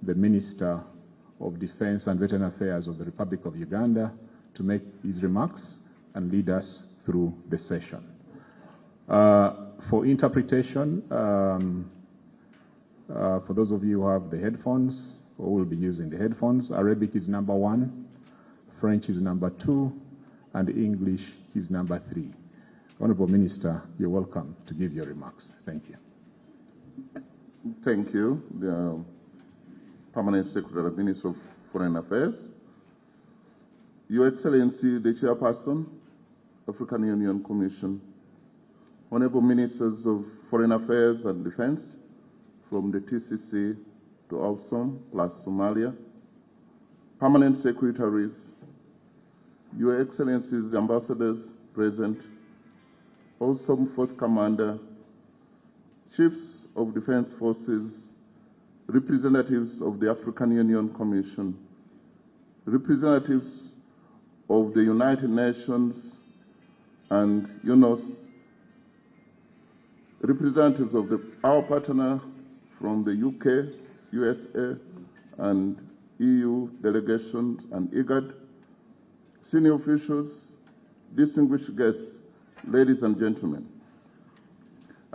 the Minister of Defense and Veteran Affairs of the Republic of Uganda to make his remarks and lead us through the session. For interpretation, for those of you who have the headphones, or will be using the headphones, Arabic is number 1, French is number 2, and English is number 3. Honorable Minister, you're welcome to give your remarks. Thank you. Thank you, the Permanent Secretary of Ministry of Foreign Affairs. Your Excellency, the Chairperson, African Union Commission, Honorable Ministers of Foreign Affairs and Defense, from the TCC to AWSOM plus Somalia, Permanent Secretaries, Your Excellencies, the Ambassadors present, AWSOM Force Commander, Chiefs of Defense Forces, representatives of the African Union Commission, representatives of the United Nations and UNOS, representatives of our partner from the UK, USA, and EU delegations and IGAD, senior officials, distinguished guests, ladies and gentlemen.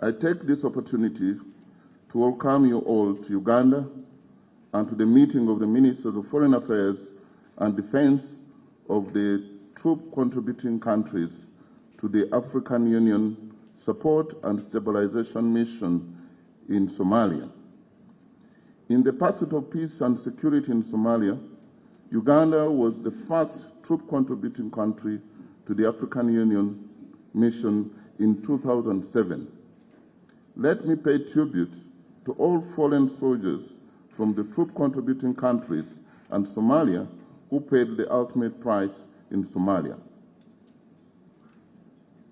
I take this opportunity to welcome you all to Uganda and to the meeting of the Ministers of Foreign Affairs and Defense of the troop contributing countries to the African Union Support and Stabilization Mission in Somalia. In the pursuit of peace and security in Somalia, Uganda was the first troop contributing country to the African Union mission in 2007. Let me pay tribute to all fallen soldiers from the troop contributing countries and Somalia who paid the ultimate price in Somalia,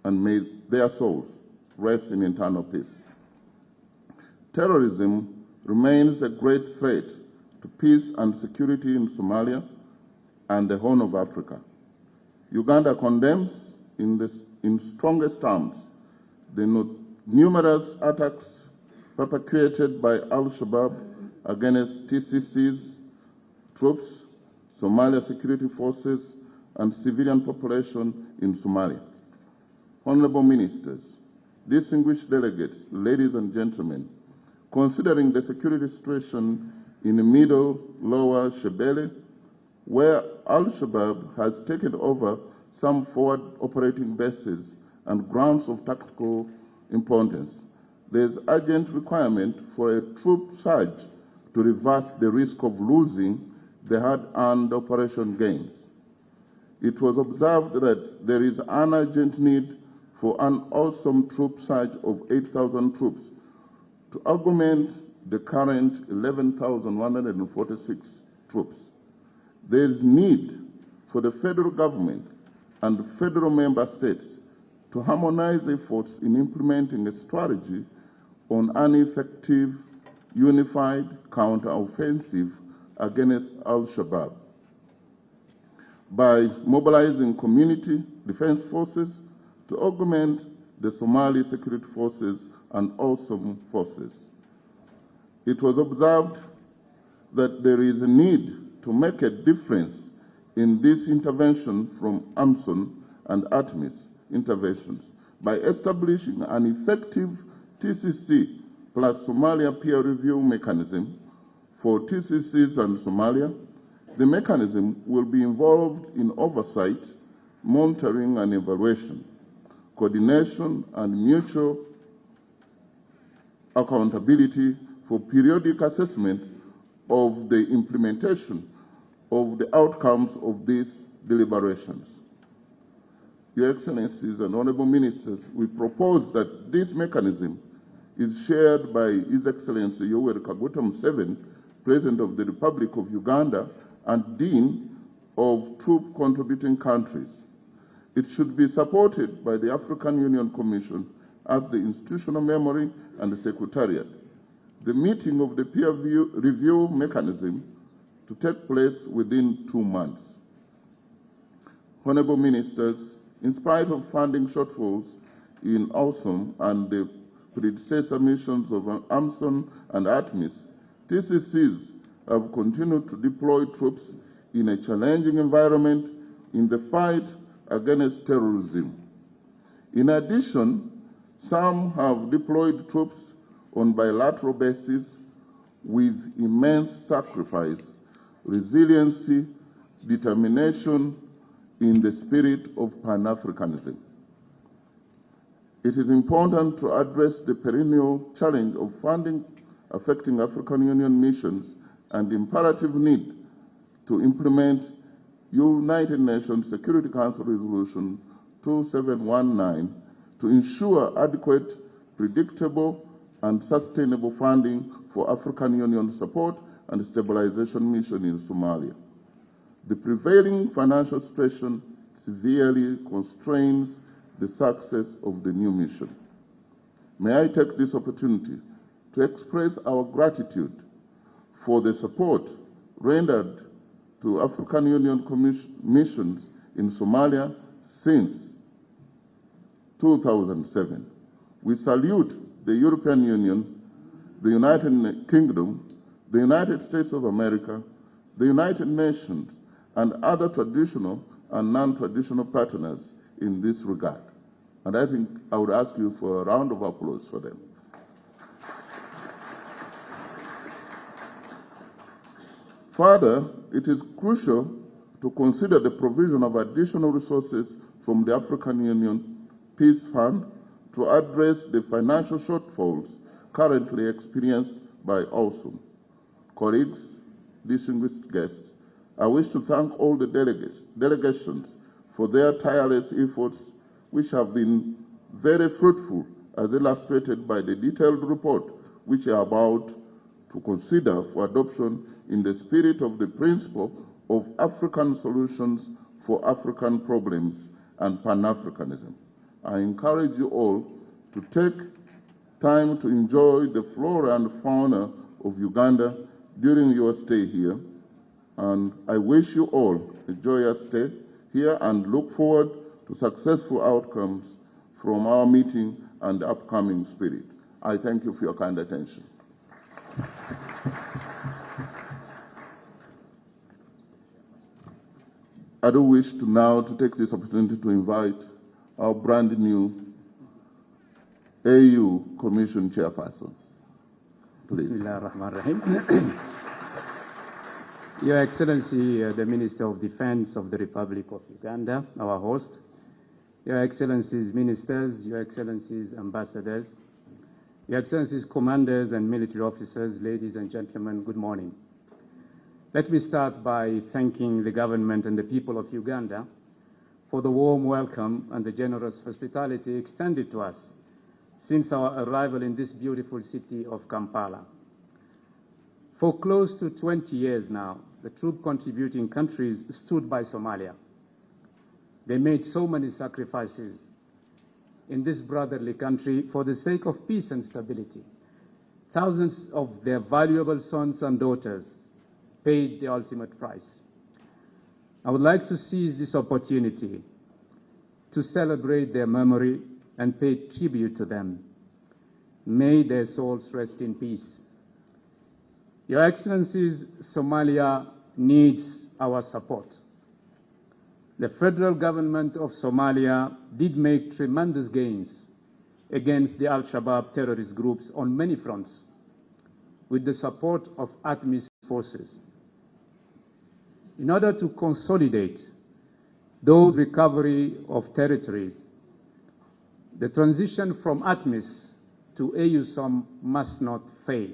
and may their souls rest in eternal peace. Terrorism remains a great threat to peace and security in Somalia and the Horn of Africa. Uganda condemns in strongest terms the numerous attacks perpetrated by Al-Shabaab against TCCs, troops, Somalia security forces, and civilian population in Somalia. Honorable Ministers, distinguished delegates, ladies and gentlemen, considering the security situation in the middle lower Shebele, where Al-Shabaab has taken over some forward operating bases and grounds of tactical importance, there is urgent requirement for a troop surge to reverse the risk of losing the hard-earned operation gains. It was observed that there is an urgent need for an awesome troop surge of 8,000 troops to augment the current 11,146 troops. There is need for the federal government and federal member states to harmonize efforts in implementing a strategy on an effective, unified counter-offensive against Al-Shabaab by mobilizing community defense forces to augment the Somali security forces and AWSOM forces. It was observed that there is a need to make a difference in this intervention from AMSON and ATMIS interventions by establishing an effective TCC plus Somalia peer review mechanism for TCCs and Somalia. The mechanism will be involved in oversight, monitoring and evaluation, coordination and mutual accountability for periodic assessment of the implementation of the outcomes of these deliberations. Your Excellencies and Honorable Ministers, we propose that this mechanism is shared by His Excellency Yoweri Kaguta Museveni, President of the Republic of Uganda and Dean of troop contributing countries. It should be supported by the African Union Commission as the institutional memory and the Secretariat. The meeting of the peer review mechanism to take place within 2 months. Honorable Ministers, in spite of funding shortfalls in AWSOM and the predecessor missions of AMSON and ATMIS, TCCs have continued to deploy troops in a challenging environment in the fight against terrorism. In addition, some have deployed troops on bilateral basis with immense sacrifice, resiliency, determination in the spirit of Pan-Africanism. It is important to address the perennial challenge of funding affecting African Union missions and the imperative need to implement United Nations Security Council Resolution 2719 to ensure adequate, predictable, and sustainable funding for African Union support and stabilization mission in Somalia. The prevailing financial situation severely constrains the success of the new mission. May I take this opportunity to express our gratitude for the support rendered to African Union missions in Somalia since 2007. We salute the European Union, the United Kingdom, the United States of America, the United Nations, and other traditional and non-traditional partners in this regard. And I think I would ask you for a round of applause for them. Further, it is crucial to consider the provision of additional resources from the African Union Peace Fund to address the financial shortfalls currently experienced by AWSOM. Colleagues, distinguished guests, I wish to thank all the delegations for their tireless efforts, which have been very fruitful, as illustrated by the detailed report which you are about to consider for adoption in the spirit of the principle of African solutions for African problems and Pan-Africanism. I encourage you all to take time to enjoy the flora and fauna of Uganda during your stay here, and I wish you all a joyous stay here and look forward to successful outcomes from our meeting and the upcoming spirit. I thank you for your kind attention. I do wish to now to take this opportunity to invite our brand new AU Commission Chairperson. Please. Bismillahirrahmanirrahim. Your Excellency, the Minister of Defense of the Republic of Uganda, our host, Your Excellencies Ministers, Your Excellencies Ambassadors, Your Excellencies Commanders and military officers, ladies and gentlemen, good morning. Let me start by thanking the government and the people of Uganda for the warm welcome and the generous hospitality extended to us since our arrival in this beautiful city of Kampala. For close to 20 years now, the troop-contributing countries stood by Somalia. They made so many sacrifices in this brotherly country for the sake of peace and stability. Thousands of their valuable sons and daughters paid the ultimate price. I would like to seize this opportunity to celebrate their memory and pay tribute to them. May their souls rest in peace. Your Excellencies, Somalia needs our support. The federal government of Somalia did make tremendous gains against the Al-Shabaab terrorist groups on many fronts with the support of ATMIS forces. In order to consolidate those recovery of territories, the transition from ATMIS to AUSOM must not fail.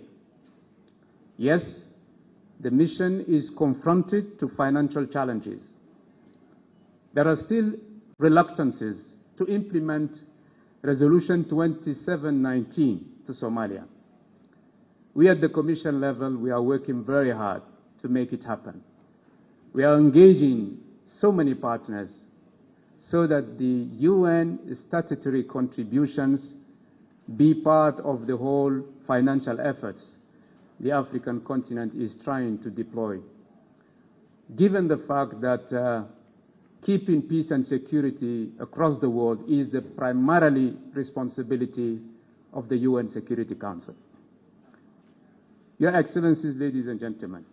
Yes, the mission is confronted to financial challenges. There are still reluctances to implement Resolution 2719 to Somalia. We at the Commission level, we are working very hard to make it happen. We are engaging so many partners so that the UN statutory contributions be part of the whole financial efforts the African continent is trying to deploy. Given the fact that keeping peace and security across the world is the primarily responsibility of the UN Security Council. Your Excellencies, ladies and gentlemen,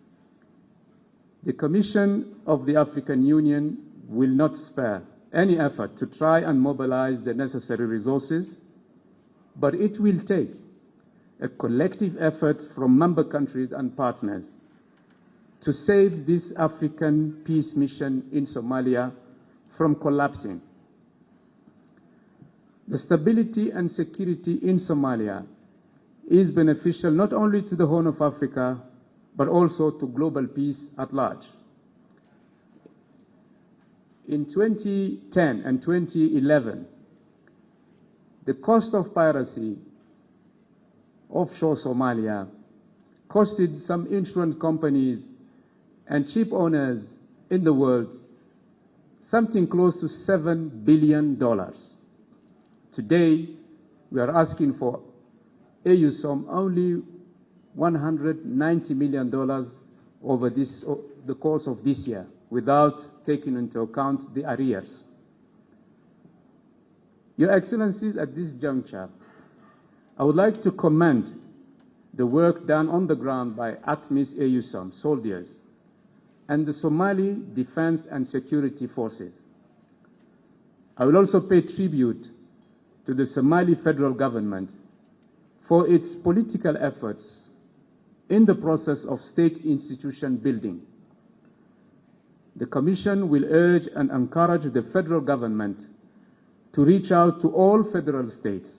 the Commission of the African Union will not spare any effort to try and mobilize the necessary resources, but it will take a collective effort from member countries and partners to save this African peace mission in Somalia from collapsing. The stability and security in Somalia is beneficial not only to the Horn of Africa, but also to global peace at large. In 2010 and 2011, the cost of piracy offshore Somalia costed some insurance companies and ship owners in the world something close to $7 billion. Today, we are asking for AUSOM only $190 million over the course of this year, without taking into account the arrears. Your Excellencies, at this juncture, I would like to commend the work done on the ground by ATMIS AUSOM soldiers and the Somali Defense and Security Forces. I will also pay tribute to the Somali federal government for its political efforts in the process of state institution building. The Commission will urge and encourage the federal government to reach out to all federal states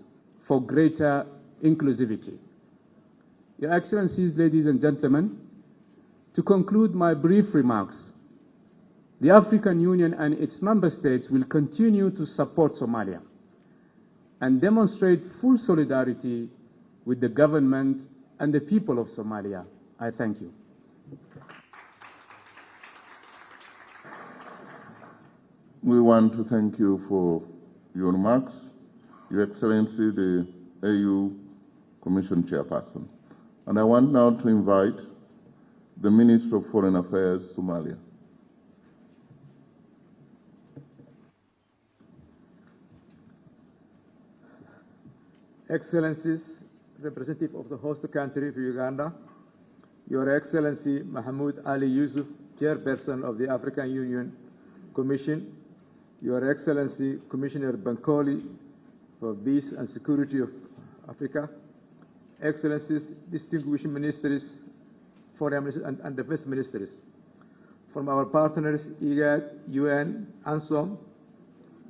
for greater inclusivity. Your Excellencies, ladies and gentlemen, to conclude my brief remarks, the African Union and its member states will continue to support Somalia and demonstrate full solidarity with the government and the people of Somalia. I thank you. We want to thank you for your remarks, Your Excellency, the AU Commission Chairperson. And I want now to invite the Minister of Foreign Affairs, Somalia. Excellencies, representative of the host country of Uganda, Your Excellency Mahmoud Ali Yusuf, Chairperson of the African Union Commission, Your Excellency Commissioner Bankole for Peace and Security of Africa, Excellencies, distinguished ministers, foreign ministers and defense ministers, from our partners IGAD, UN, ANSOM,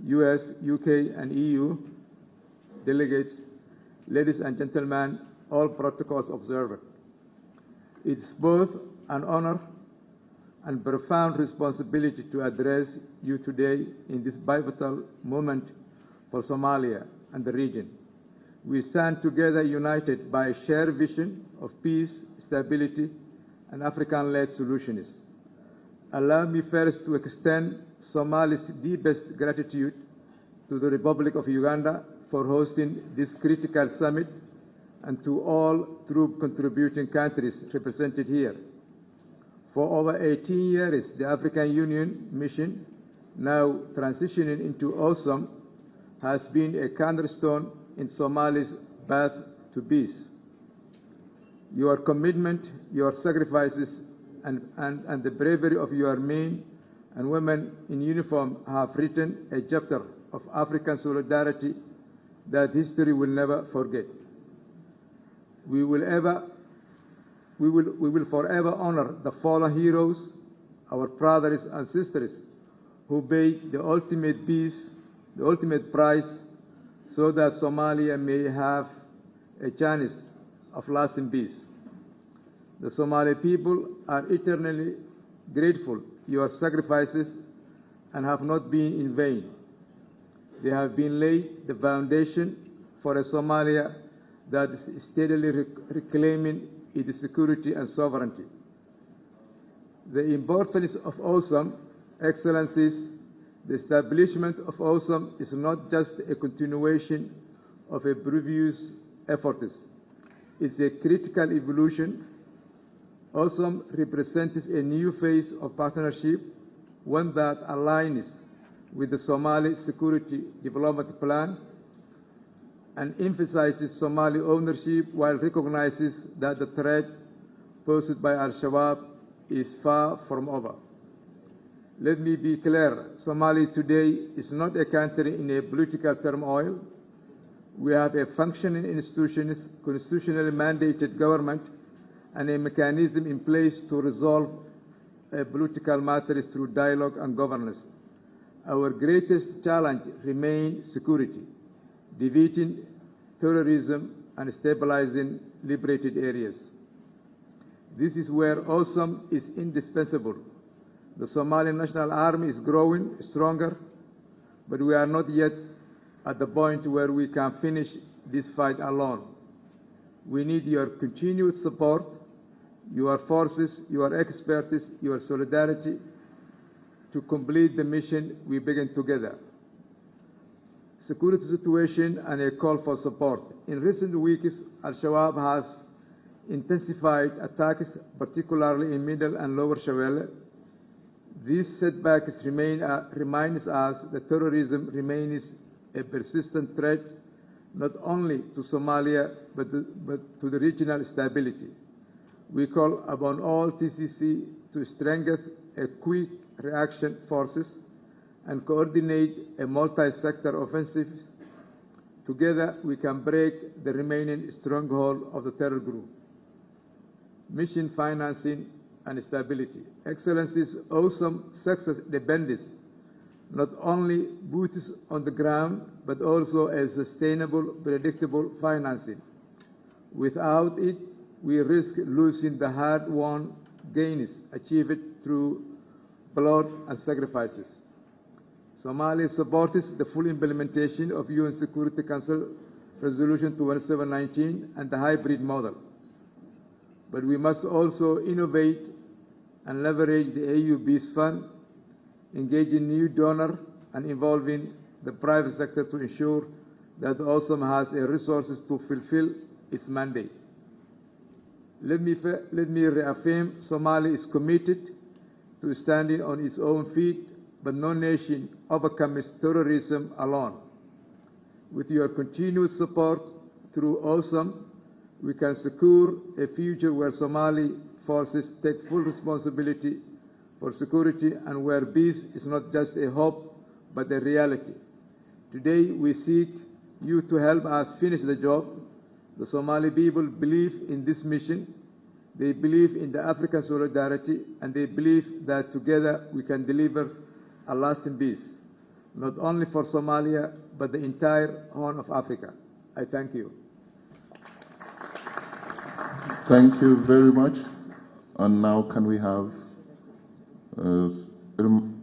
US, UK, and EU, delegates, ladies and gentlemen, all protocols observed. It's both an honor and profound responsibility to address you today in this pivotal moment for Somalia and the region. We stand together united by a shared vision of peace, stability, and African-led solutions. Allow me first to extend Somalia's deepest gratitude to the Republic of Uganda for hosting this critical summit and to all troop contributing countries represented here. For over 18 years, the African Union mission, now transitioning into AUSOM, has been a cornerstone in Somalia's path to peace. Your commitment, your sacrifices, and the bravery of your men and women in uniform have written a chapter of African solidarity that history will never forget. We will forever honor the fallen heroes, our brothers and sisters, who paid the ultimate price, so that Somalia may have a chance of lasting peace. The Somali people are eternally grateful. Your sacrifices and have not been in vain. They have been laid the foundation for a Somalia that is steadily reclaiming its security and sovereignty. The importance of AUSOM, Excellencies, the establishment of AUSOM is not just a continuation of a previous efforts. It's a critical evolution. AUSOM represents a new phase of partnership, one that aligns with the Somali Security Development Plan and emphasizes Somali ownership while recognizes that the threat posed by Al-Shabaab is far from over. Let me be clear, Somalia today is not a country in a political turmoil. We have a functioning institutions, constitutionally mandated government, and a mechanism in place to resolve political matters through dialogue and governance. Our greatest challenge remains security, defeating terrorism and stabilizing liberated areas. This is where AWESOM is indispensable. The Somali National Army is growing stronger, but we are not yet at the point where we can finish this fight alone. We need your continued support, your forces, your expertise, your solidarity to complete the mission we began together. Security situation and a call for support. In recent weeks, Al-Shabaab has intensified attacks, particularly in Middle and Lower Shabelle. These setbacks reminds us that terrorism remains a persistent threat not only to Somalia but to the regional stability. We call upon all TCC to strengthen a quick reaction forces and coordinate a multi-sector offensive. Together, we can break the remaining stronghold of the terror group. Mission financing and stability. Excellencies, AWESOM success depends not only boots on the ground, but also a sustainable, predictable financing. Without it, we risk losing the hard-won gains achieved through blood and sacrifices. Somalia supports the full implementation of UN Security Council Resolution 2719 and the hybrid model. But we must also innovate and leverage the AUB's fund, engaging new donors and involving the private sector to ensure that AWESOM has the resources to fulfill its mandate. Let me reaffirm Somalia is committed to standing on its own feet, but no nation overcomes terrorism alone. With your continued support through AWESOM, we can secure a future where Somali forces take full responsibility for security and where peace is not just a hope, but a reality. Today, we seek you to help us finish the job. The Somali people believe in this mission. They believe in the African solidarity, and they believe that together we can deliver a lasting peace, not only for Somalia, but the entire Horn of Africa. I thank you. Thank you very much. And now can we have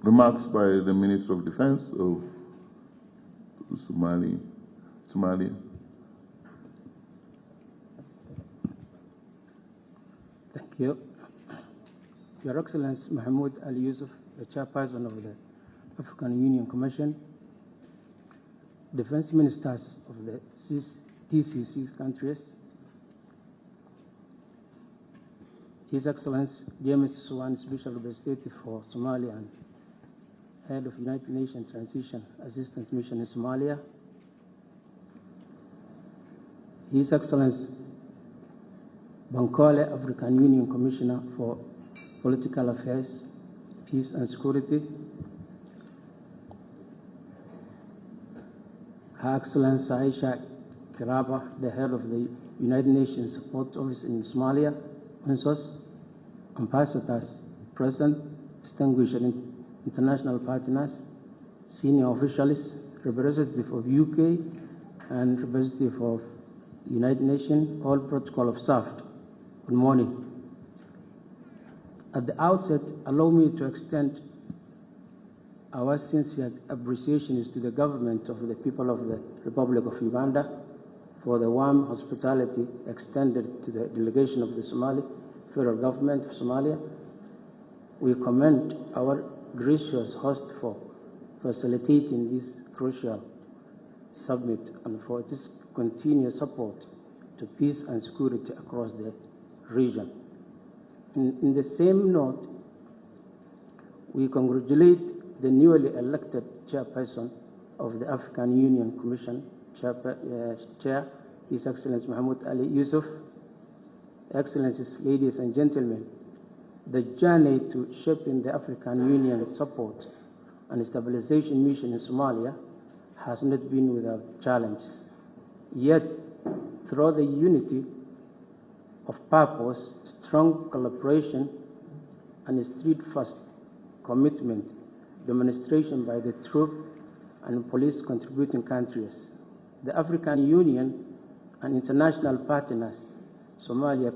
remarks by the Minister of Defense of Somalia. Thank you. Your Excellency Mahmoud Ali Yusuf, the chairperson of the African Union Commission, defense ministers of the TCC countries, His Excellency James Swan, Special Representative for Somalia and Head of United Nations Transition Assistance Mission in Somalia, His Excellency Bankole, African Union Commissioner for Political Affairs, Peace and Security, Her Excellency Aisha Kiraba, the head of the United Nations Support Office in Somalia, UNSOS, ambassadors present, distinguished international partners, senior officials, representative of UK and representative of United Nations, all protocol observed. Good morning. At the outset, allow me to extend our sincere appreciations to the government of the people of the Republic of Uganda for the warm hospitality extended to the delegation of the Somali Federal Government of Somalia. We commend our gracious host for facilitating this crucial summit and for its continued support to peace and security across the region. In the same note, we congratulate the newly elected chairperson of the African Union Commission, Chair, His Excellency Mahmoud Ali Yusuf, Excellencies, ladies and gentlemen, the journey to shaping the African Union support and stabilization mission in Somalia has not been without challenges. Yet, through the unity of purpose, strong collaboration, and steadfast commitment, demonstration by the troop and police contributing countries, the African Union and international partners, Somalia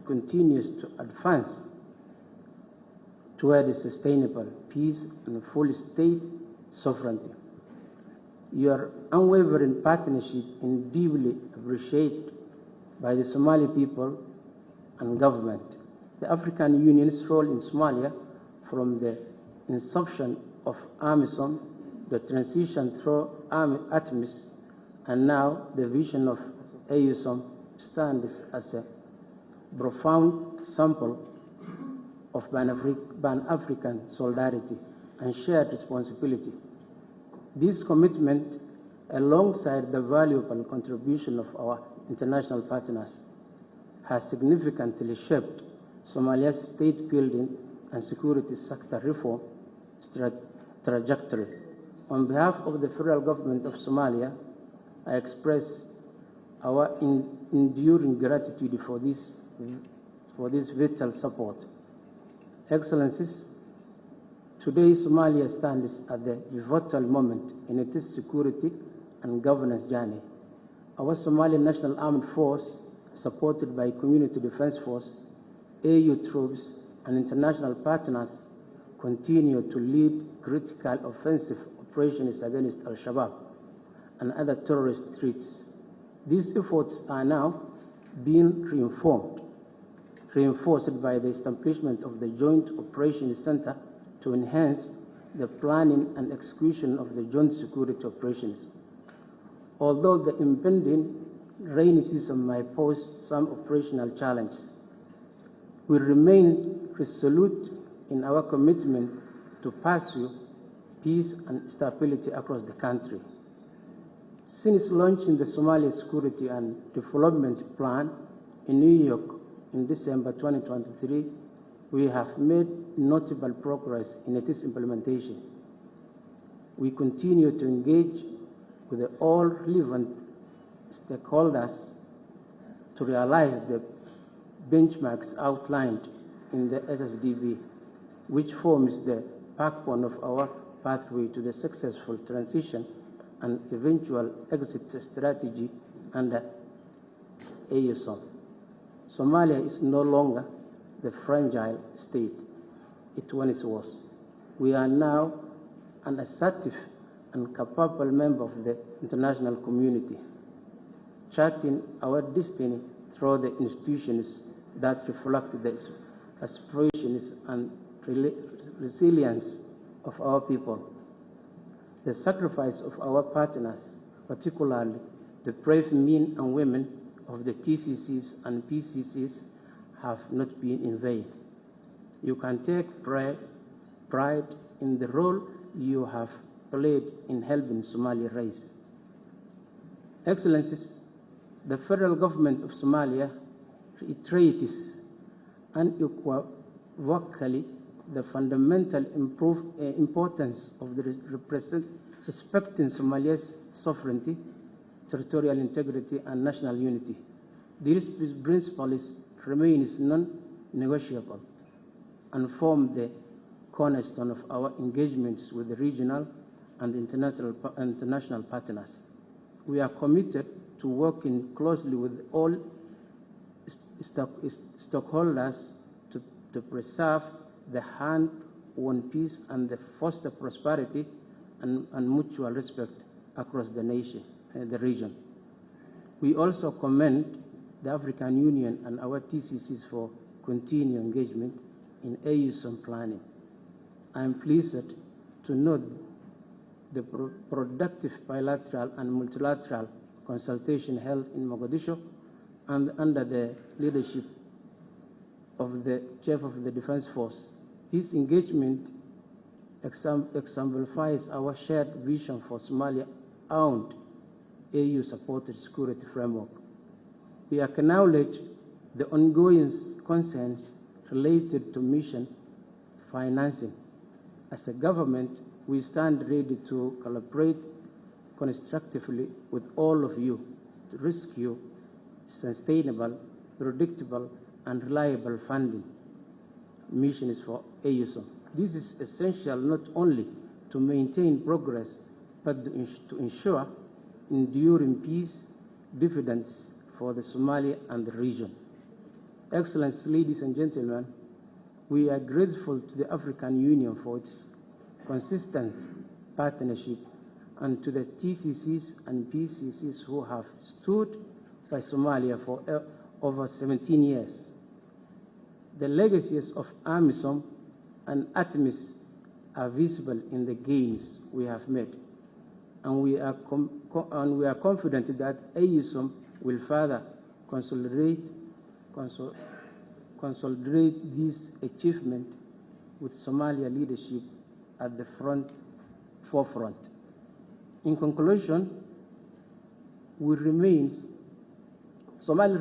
continues to advance toward sustainable peace and full state sovereignty. Your unwavering partnership is deeply appreciated by the Somali people and government. The African Union's role in Somalia, from the inception of AMISOM, the transition through ATMIS, and now the vision of AUSOM, stands as a profound sample of Pan-African solidarity and shared responsibility. This commitment, alongside the valuable contribution of our international partners, has significantly shaped Somalia's state building and security sector reform trajectory. On behalf of the federal government of Somalia, I express our enduring gratitude for this vital support. Excellencies, today Somalia stands at the pivotal moment in its security and governance journey. Our Somali National Armed Force, supported by Community Defense Force, AU troops, and international partners, continue to lead critical offensive operations against Al-Shabaab and other terrorist threats. These efforts are now being reinforced by the establishment of the Joint Operations Center to enhance the planning and execution of the joint security operations. Although the impending rainy season might pose some operational challenges, we remain resolute in our commitment to pursue peace and stability across the country. Since launching the Somali Security and Development Plan in New York in December 2023, we have made notable progress in its implementation. We continue to engage with all relevant stakeholders to realize the benchmarks outlined in the SSDB, which forms the backbone of our pathway to the successful transition and eventual exit strategy under AUSOM. Somalia is no longer the fragile state it once was. We are now an assertive and capable member of the international community, charting our destiny through the institutions that reflect the aspirations and resilience of our people. The sacrifice of our partners, particularly the brave men and women of the TCCs and PCCs, have not been in vain. You can take pride in the role you have played in helping Somalia rise. Excellencies, the federal government of Somalia reiterates unequivocally the fundamental importance of respecting Somalia's sovereignty, territorial integrity, and national unity. These principles remain non-negotiable and form the cornerstone of our engagements with the regional and international partners. We are committed to working closely with all stakeholders to preserve the hand-won peace and the foster prosperity and mutual respect across the region. We also commend the African Union and our TCCs for continued engagement in AUSOM planning. I am pleased to note the productive bilateral and multilateral consultation held in Mogadishu and under the leadership of the Chief of the Defense Force. This engagement exemplifies our shared vision for Somalia-owned AU-supported security framework. We acknowledge the ongoing concerns related to mission financing. As a government, we stand ready to collaborate constructively with all of you to rescue sustainable, predictable, and reliable funding missions for AUSOM. This is essential not only to maintain progress, but to ensure enduring peace dividends for the Somali and the region. Excellencies, ladies and gentlemen, we are grateful to the African Union for its consistent partnership and to the TCCs and PCCs who have stood by Somalia for over 17 years. The legacies of AMISOM and ATMIS are visible in the gains we have made, and we are confident that AUSOM will further consolidate this achievement with Somalia leadership at the forefront. In conclusion, Somalia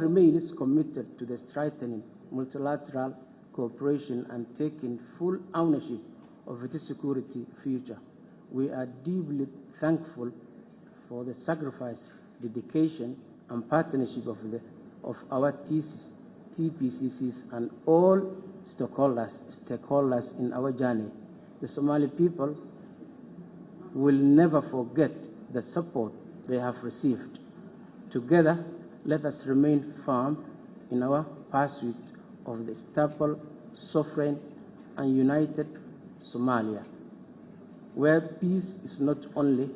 remains committed to the strengthening multilateral cooperation and taking full ownership of its security future. We are deeply thankful for the sacrifice, dedication, and partnership of our TPCCs and all stakeholders in our journey. The Somali people will never forget the support they have received. Together, let us remain firm in our pursuit of the stable, sovereign, and united Somalia, where peace is not only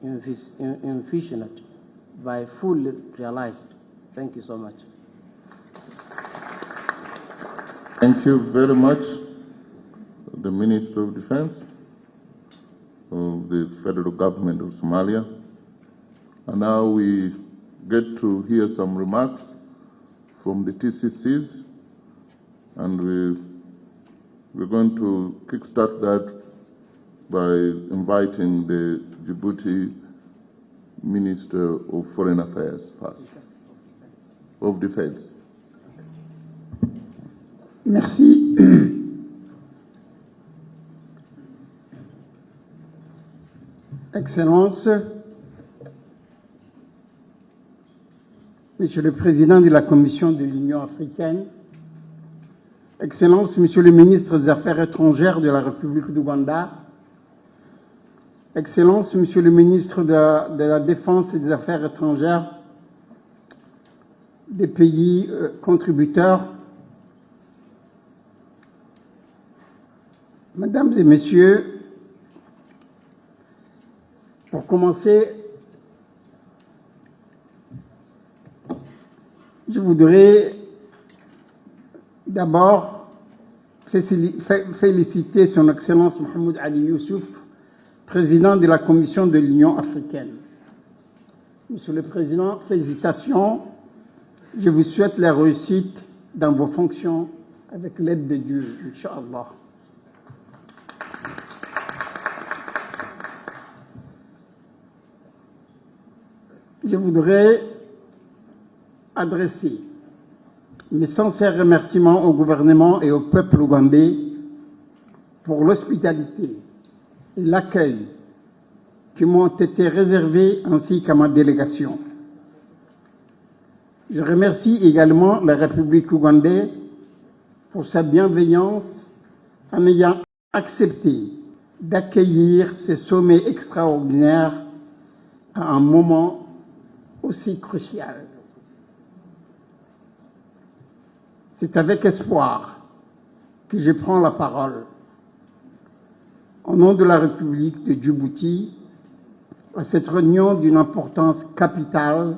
envisioned, but fully realized. Thank you so much. Thank you very much, the Minister of Defense of the Federal Government of Somalia. And now we get to hear some remarks from the TCCs, and we're going to kickstart that by inviting the Djibouti Minister of Foreign Affairs first, of Defense. Merci. Excellences, Monsieur le Président de la Commission de l'Union africaine, Excellences, Monsieur le Ministre des Affaires étrangères de la République d'Ouganda, Excellences, Monsieur le Ministre de la Défense et des Affaires étrangères des pays contributeurs, Mesdames et Messieurs, pour commencer, je voudrais d'abord féliciter Son Excellence Mohamed Ali Youssouf, Président de la Commission de l'Union africaine. Monsieur le Président, félicitations. Je vous souhaite la réussite dans vos fonctions avec l'aide de Dieu, Inch'Allah. Je voudrais adresser mes sincères remerciements au gouvernement et au peuple ougandais pour l'hospitalité et l'accueil qui m'ont été réservés ainsi qu'à ma délégation. Je remercie également la République ougandaise pour sa bienveillance en ayant accepté d'accueillir ce sommet extraordinaire à un moment aussi crucial. C'est avec espoir que je prends la parole au nom de la République de Djibouti à cette réunion d'une importance capitale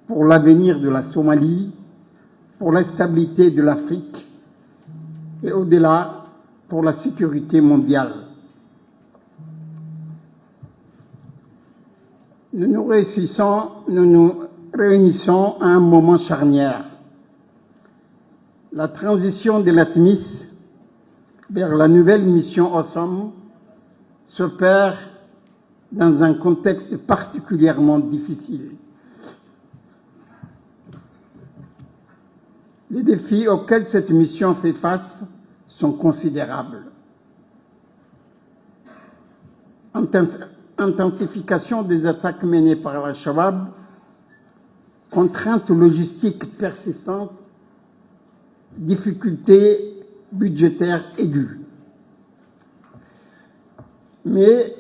pour l'avenir de la Somalie, pour la stabilité de l'Afrique et au-delà pour la sécurité mondiale. Nous nous réunissons à un moment charnière. La transition de l'ATMIS vers la nouvelle mission AUSOM s'opère dans un contexte particulièrement difficile. Les défis auxquels cette mission fait face sont considérables. Intensification des attaques menées par Al-Shabaab, contraintes logistiques persistantes, difficultés budgétaires aiguës. Mais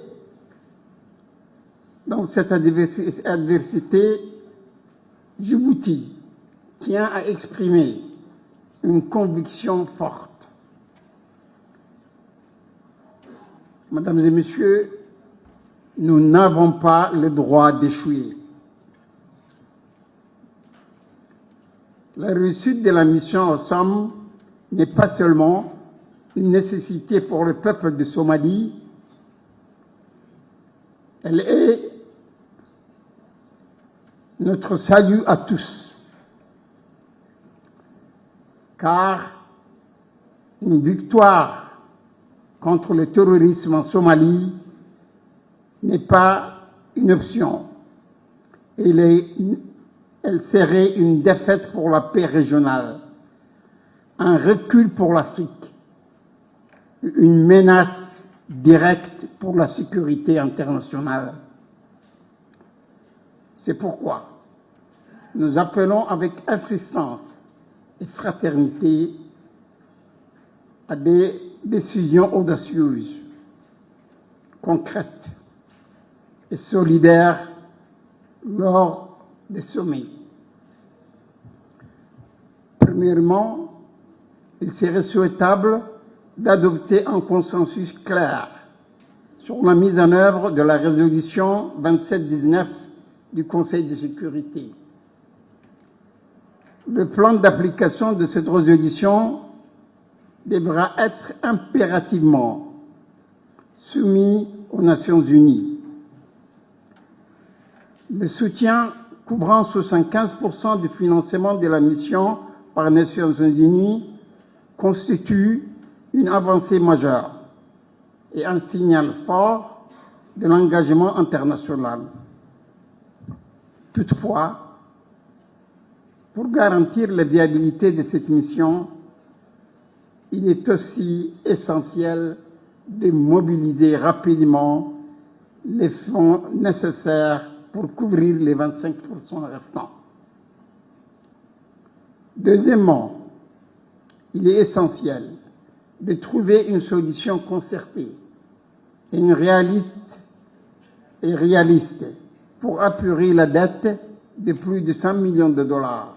dans cette adversité, Djibouti tient à exprimer une conviction forte. Mesdames et messieurs, nous n'avons pas le droit d'échouer. La réussite de la mission au Somme n'est pas seulement une nécessité pour le peuple de Somalie, elle est notre salut à tous. Car une victoire contre le terrorisme en Somalie n'est pas une option. Elle serait une défaite pour la paix régionale, un recul pour l'Afrique, une menace directe pour la sécurité internationale. C'est pourquoi nous appelons avec insistance et fraternité à des décisions audacieuses, concrètes et solidaires lors des sommets. Premièrement, il serait souhaitable d'adopter un consensus clair sur la mise en œuvre de la résolution 2719 du Conseil de sécurité. Le plan d'application de cette résolution devra être impérativement soumis aux Nations Unies. Le soutien couvrant 75% du financement de la mission par les Nations Unies constitue une avancée majeure et un signal fort de l'engagement international. Toutefois, pour garantir la viabilité de cette mission, il est aussi essentiel de mobiliser rapidement les fonds nécessaires pour couvrir les 25% restants. Deuxièmement, il est essentiel de trouver une solution concertée et réaliste pour apurer la dette de plus de 100 millions de dollars.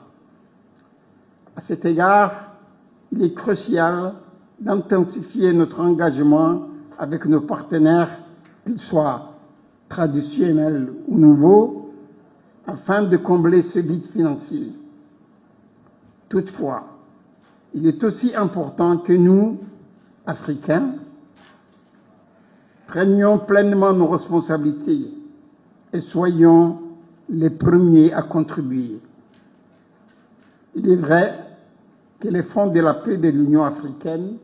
À cet égard, il est crucial d'intensifier notre engagement avec nos partenaires, qu'ils soient traditionnels ou nouveaux, afin de combler ce vide financier. Toutefois, il est aussi important que nous, Africains, prenions pleinement nos responsabilités et soyons les premiers à contribuer. Il est vrai que le Fonds de la paix de l'Union africaine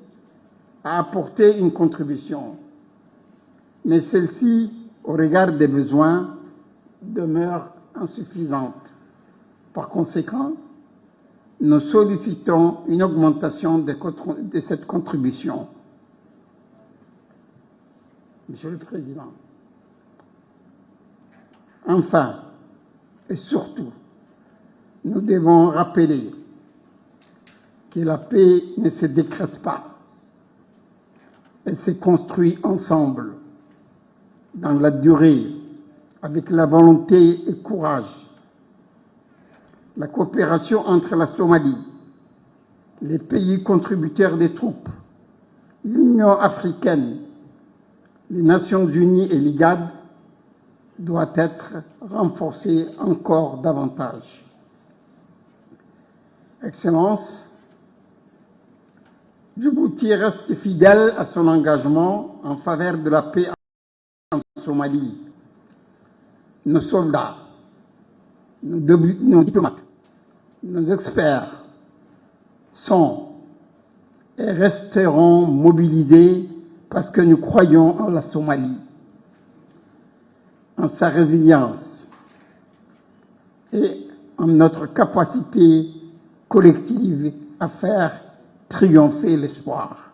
a apporté une contribution, mais celle-ci, au regard des besoins, demeure insuffisante. Par conséquent, nous sollicitons une augmentation de cette contribution. Monsieur le Président, enfin et surtout, nous devons rappeler que la paix ne se décrète pas, elle se construit ensemble, dans la durée, avec la volonté et courage. La coopération entre la Somalie, les pays contributeurs des troupes, l'Union africaine, les Nations unies et l'IGAD doit être renforcée encore davantage. Excellences, Djibouti reste fidèle à son engagement en faveur de la paix en Somalie. Nos soldats, nos diplomates, nos experts sont et resteront mobilisés parce que nous croyons en la Somalie, en sa résilience et en notre capacité collective à faire triompher l'espoir.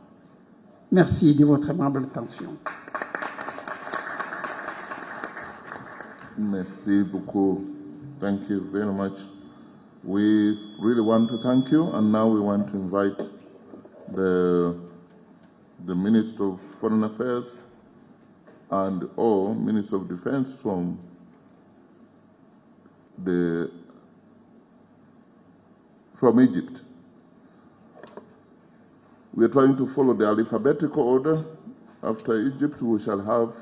Merci de votre aimable attention. Merci beaucoup. Thank you very much. We really want to thank you, and now we want to invite the Minister of Foreign Affairs and or Minister of Defense from Egypt. We are trying to follow the alphabetical order. After Egypt, we shall have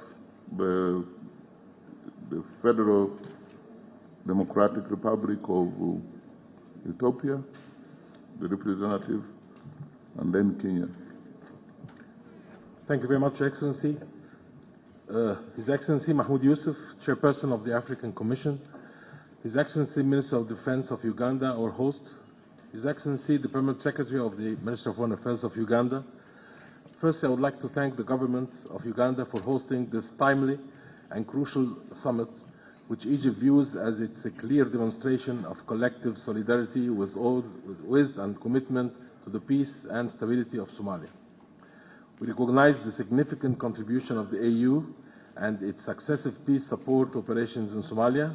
the Federal Democratic Republic of Ethiopia, the representative, and then Kenya. Thank you very much, Your Excellency. His Excellency Mahmoud Yusuf, Chairperson of the African Commission, His Excellency Minister of Defense of Uganda, our host, His Excellency the Permanent Secretary of the Ministry of Foreign Affairs of Uganda. First, I would like to thank the government of Uganda for hosting this timely and crucial summit, which Egypt views as its clear demonstration of collective solidarity with and commitment to the peace and stability of Somalia. We recognize the significant contribution of the AU and its successive peace support operations in Somalia,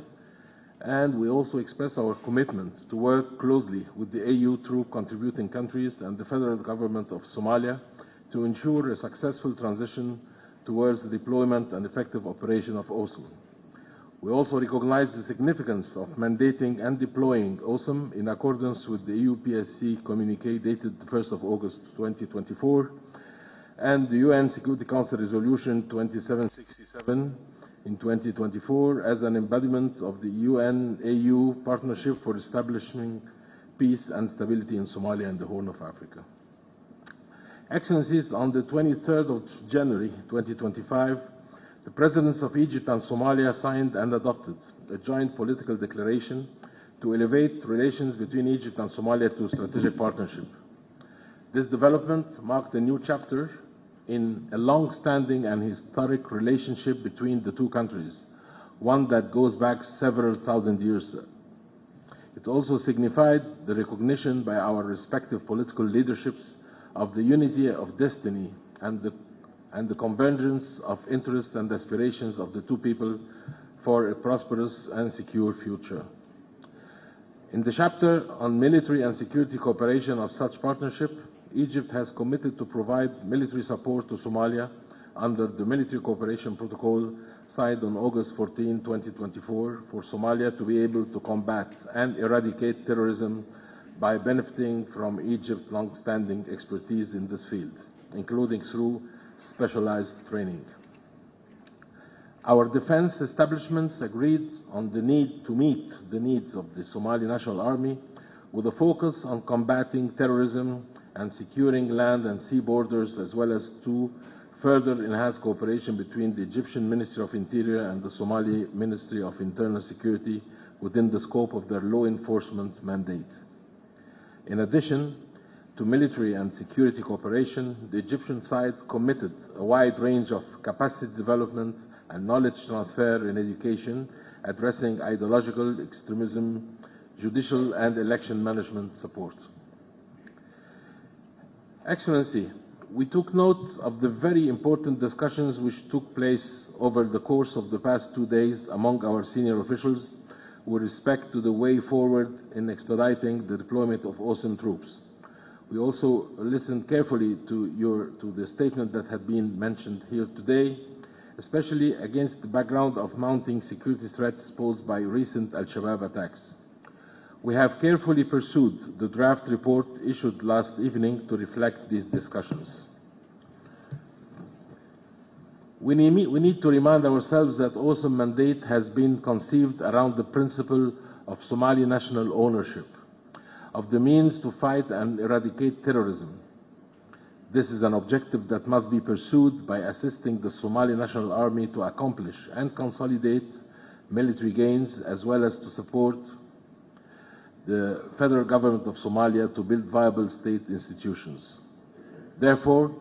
and we also express our commitment to work closely with the AU troop contributing countries and the federal government of Somalia to ensure a successful transition towards the deployment and effective operation of OSOM. We also recognize the significance of mandating and deploying OSOM in accordance with the EU PSC communique dated 1st of August 2024 and the UN Security Council Resolution 2767 in 2024 as an embodiment of the UN-AU partnership for establishing peace and stability in Somalia and the Horn of Africa. Excellencies, on the 23rd of January 2025, the Presidents of Egypt and Somalia signed and adopted a joint political declaration to elevate relations between Egypt and Somalia to strategic partnership. This development marked a new chapter in a long-standing and historic relationship between the two countries, one that goes back several thousand years. It also signified the recognition by our respective political leaderships of the unity of destiny and the convergence of interests and aspirations of the two people for a prosperous and secure future. In the chapter on military and security cooperation of such partnership, Egypt has committed to provide military support to Somalia under the Military Cooperation Protocol signed on August 14, 2024, for Somalia to be able to combat and eradicate terrorism by benefiting from Egypt's long-standing expertise in this field, including through specialized training. Our defense establishments agreed on the need to meet the needs of the Somali National Army with a focus on combating terrorism and securing land and sea borders, as well as to further enhance cooperation between the Egyptian Ministry of Interior and the Somali Ministry of Internal Security within the scope of their law enforcement mandate. In addition to military and security cooperation, the Egyptian side committed a wide range of capacity development and knowledge transfer in education, addressing ideological extremism, judicial and election management support. Excellency, we took note of the very important discussions which took place over the course of the past 2 days among our senior officials with respect to the way forward in expediting the deployment of OSOM troops. We also listened carefully to the statement that had been mentioned here today, especially against the background of mounting security threats posed by recent Al-Shabaab attacks. We have carefully pursued the draft report issued last evening to reflect these discussions. We need to remind ourselves that OSOM mandate has been conceived around the principle of Somali national ownership, of the means to fight and eradicate terrorism. This is an objective that must be pursued by assisting the Somali National Army to accomplish and consolidate military gains, as well as to support the federal government of Somalia to build viable state institutions. Therefore,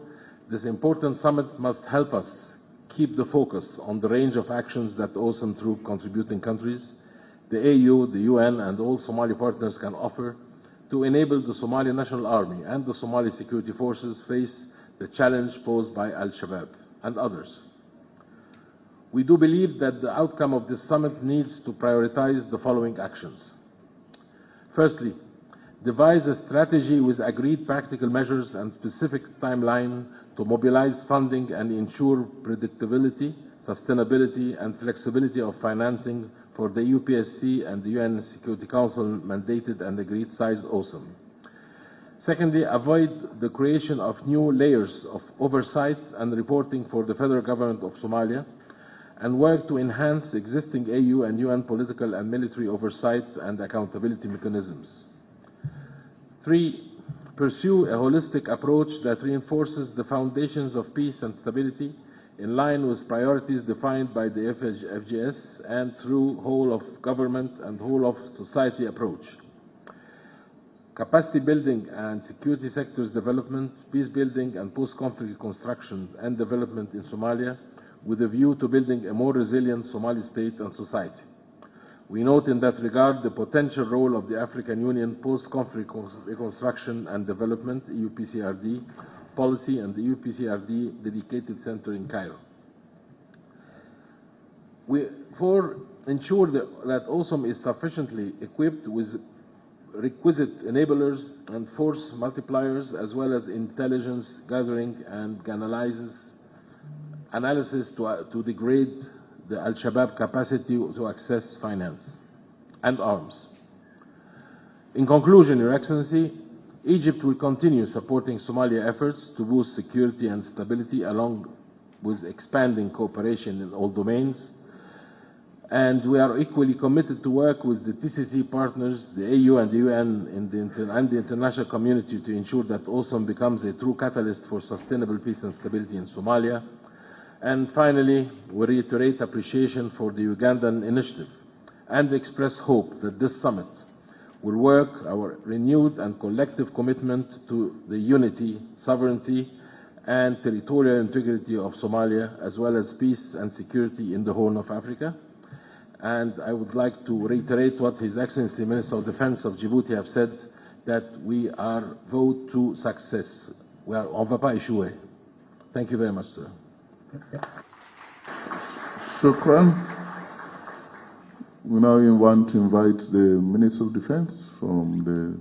this important summit must help us keep the focus on the range of actions that OSOM troop contributing countries, the AU, the UN, and all Somali partners can offer to enable the Somali National Army and the Somali security forces face the challenge posed by Al-Shabaab and others. We do believe that the outcome of this summit needs to prioritize the following actions. Firstly, devise a strategy with agreed practical measures and specific timeline to mobilize funding and ensure predictability, sustainability, and flexibility of financing for the UPSC and the UN Security Council mandated and agreed size OSOM. Secondly, avoid the creation of new layers of oversight and reporting for the federal government of Somalia, and work to enhance existing AU and UN political and military oversight and accountability mechanisms. 3, pursue a holistic approach that reinforces the foundations of peace and stability in line with priorities defined by the FGS and through whole of government and whole of society approach. Capacity building and security sectors development, peace building and post-conflict reconstruction and development in Somalia with a view to building a more resilient Somali state and society. We note in that regard the potential role of the African Union post-conflict reconstruction and development (EUPCRD) policy and the EUPCRD dedicated center in Cairo. We ensure that OSOM is sufficiently equipped with requisite enablers and force multipliers, as well as intelligence gathering and analysis to degrade the Al-Shabaab capacity to access finance and arms. In conclusion, Your Excellency, Egypt will continue supporting Somalia efforts to boost security and stability along with expanding cooperation in all domains. And we are equally committed to work with the TCC partners, the AU and the UN and the international community to ensure that OSOM becomes a true catalyst for sustainable peace and stability in Somalia. And finally, we reiterate appreciation for the Ugandan initiative and express hope that this summit will work our renewed and collective commitment to the unity, sovereignty, and territorial integrity of Somalia, as well as peace and security in the Horn of Africa. And I would like to reiterate what His Excellency Minister of Defense of Djibouti have said, that we are vote to success. We are on va pas échouer. Thank you very much, sir. Shukran. We now want to invite the Minister of Defense from the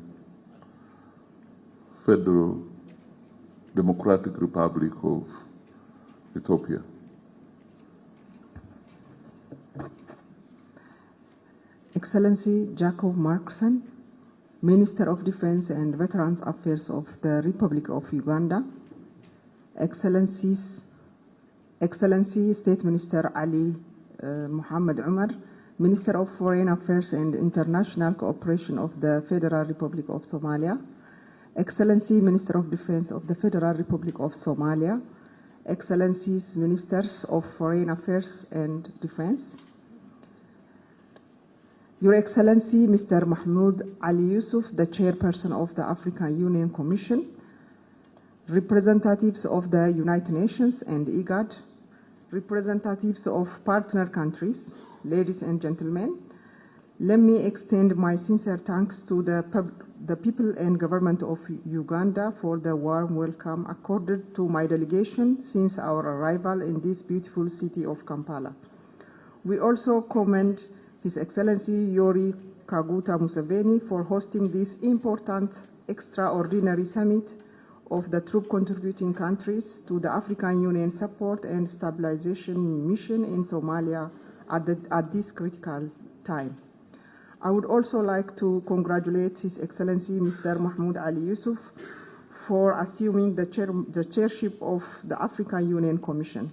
Federal Democratic Republic of Ethiopia. Excellency Jacob Markson, Minister of Defense and Veterans Affairs of the Republic of Uganda, Excellency State Minister Ali Muhammad Umar, Minister of Foreign Affairs and International Cooperation of the Federal Republic of Somalia, Excellency Minister of Defense of the Federal Republic of Somalia, Excellencies Ministers of Foreign Affairs and Defense, Your Excellency Mr. Mahmoud Ali Yusuf, the Chairperson of the African Union Commission, representatives of the United Nations and IGAD, representatives of partner countries, ladies and gentlemen, let me extend my sincere thanks to the people and government of Uganda for the warm welcome accorded to my delegation since our arrival in this beautiful city of Kampala. We also commend His Excellency Yoweri Kaguta Museveni for hosting this important extraordinary summit of the troop contributing countries to the African Union support and stabilization mission in Somalia at this critical time. I would also like to congratulate His Excellency Mr. Mahmoud Ali Yusuf for assuming the chairship of the African Union Commission.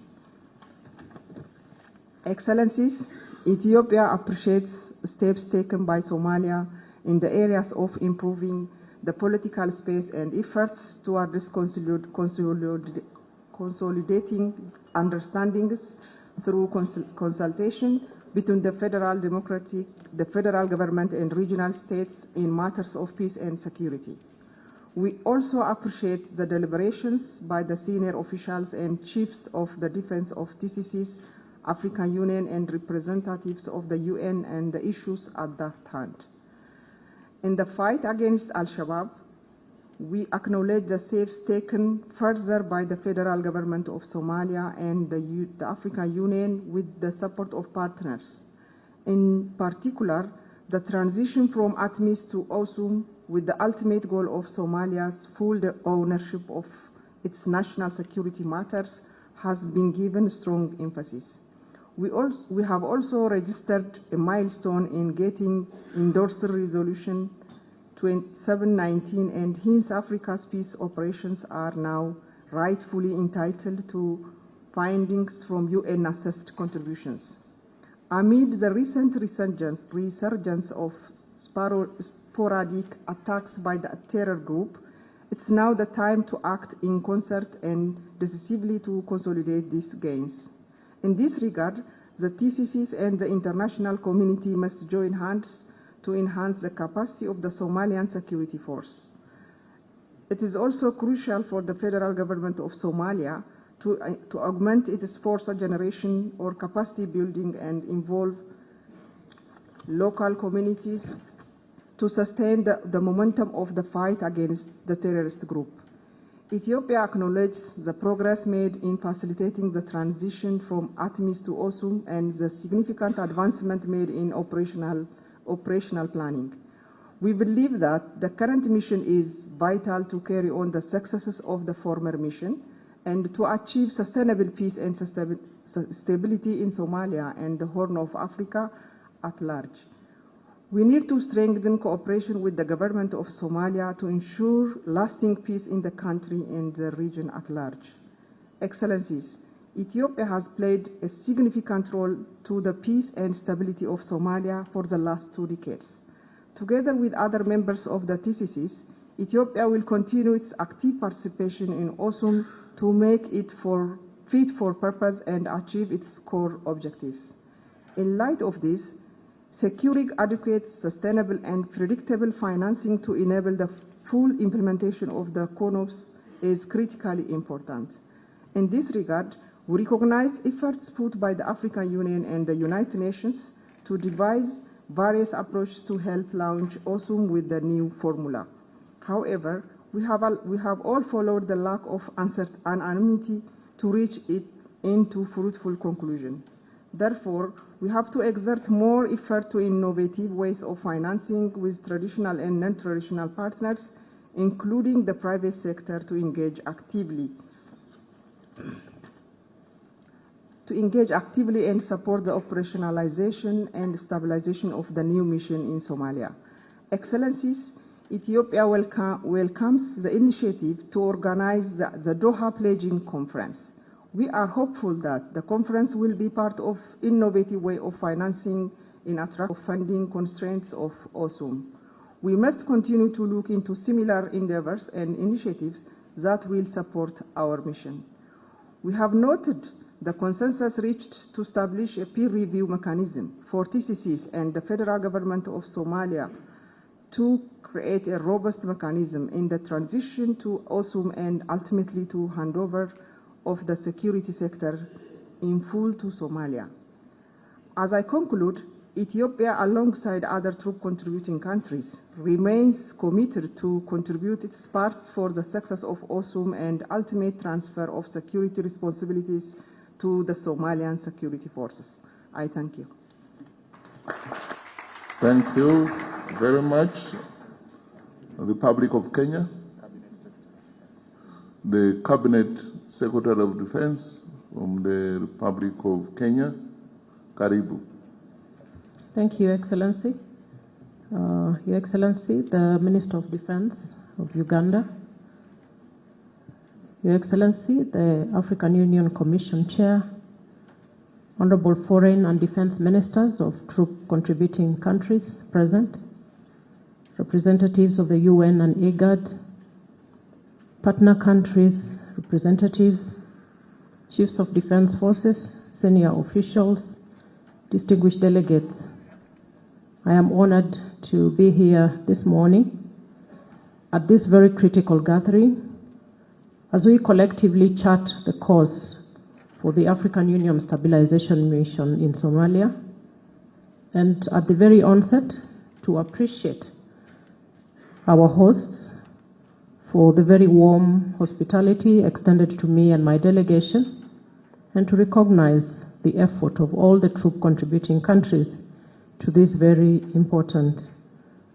Excellencies, Ethiopia appreciates steps taken by Somalia in the areas of improving the political space and efforts towards consolidating understandings through consultation between the federal government and regional states in matters of peace and security. We also appreciate the deliberations by the senior officials and chiefs of the defense of TCCs, African Union, and representatives of the UN and the issues at that hand. In the fight against Al-Shabaab, we acknowledge the steps taken further by the federal government of Somalia and the African Union with the support of partners. In particular, the transition from ATMIS to AUSUM with the ultimate goal of Somalia's full ownership of its national security matters has been given strong emphasis. We have also registered a milestone in getting endorsed resolution 2719, and hence Africa's peace operations are now rightfully entitled to findings from UN-assessed contributions. Amid the recent resurgence of sporadic attacks by the terror group, it's now the time to act in concert and decisively to consolidate these gains. In this regard, the TCCs and the international community must join hands to enhance the capacity of the Somalian security force. It is also crucial for the federal government of Somalia to augment its force generation or capacity building and involve local communities to sustain the momentum of the fight against the terrorist group. Ethiopia acknowledges the progress made in facilitating the transition from ATMIS to AUSUM and the significant advancement made in operational planning. We believe that the current mission is vital to carry on the successes of the former mission and to achieve sustainable peace and stability in Somalia and the Horn of Africa at large. We need to strengthen cooperation with the government of Somalia to ensure lasting peace in the country and the region at large. Excellencies, Ethiopia has played a significant role to the peace and stability of Somalia for the last 2 decades. Together with other members of the TCCs, Ethiopia will continue its active participation in AUSUM to make it fit for purpose and achieve its core objectives. In light of this, securing adequate, sustainable, and predictable financing to enable the full implementation of the CONOPS is critically important. In this regard, we recognize efforts put by the African Union and the United Nations to devise various approaches to help launch AUSUM with the new formula. However, we have all followed the lack of unanimity to reach it into fruitful conclusion. Therefore, we have to exert more effort to innovative ways of financing with traditional and non-traditional partners, including the private sector, to engage actively and support the operationalization and stabilization of the new mission in Somalia. Excellencies, Ethiopia welcomes the initiative to organize the Doha Pledging Conference. We are hopeful that the conference will be part of innovative way of financing in attractive funding constraints of AUSUM. We must continue to look into similar endeavors and initiatives that will support our mission. We have noted the consensus reached to establish a peer review mechanism for TCCs and the federal government of Somalia to create a robust mechanism in the transition to AUSUM and ultimately to handover of the security sector in full to Somalia. As I conclude, Ethiopia, alongside other troop contributing countries, remains committed to contribute its parts for the success of AUSUM and ultimate transfer of security responsibilities to the Somalian security forces. I thank you. Thank you very much. Republic of Kenya. The Cabinet Secretary of Defense from the Republic of Kenya. Karibu. Thank you, Excellency. Your Excellency, the Minister of Defense of Uganda. Your Excellency, the African Union Commission Chair, Honorable Foreign and Defense Ministers of troop contributing countries present, representatives of the UN and IGAD, partner countries, representatives, chiefs of defense forces, senior officials, distinguished delegates. I am honored to be here this morning at this very critical gathering as we collectively chart the course for the African Union Stabilization Mission in Somalia, and at the very onset to appreciate our hosts for the very warm hospitality extended to me and my delegation, and to recognize the effort of all the troop contributing countries to this very important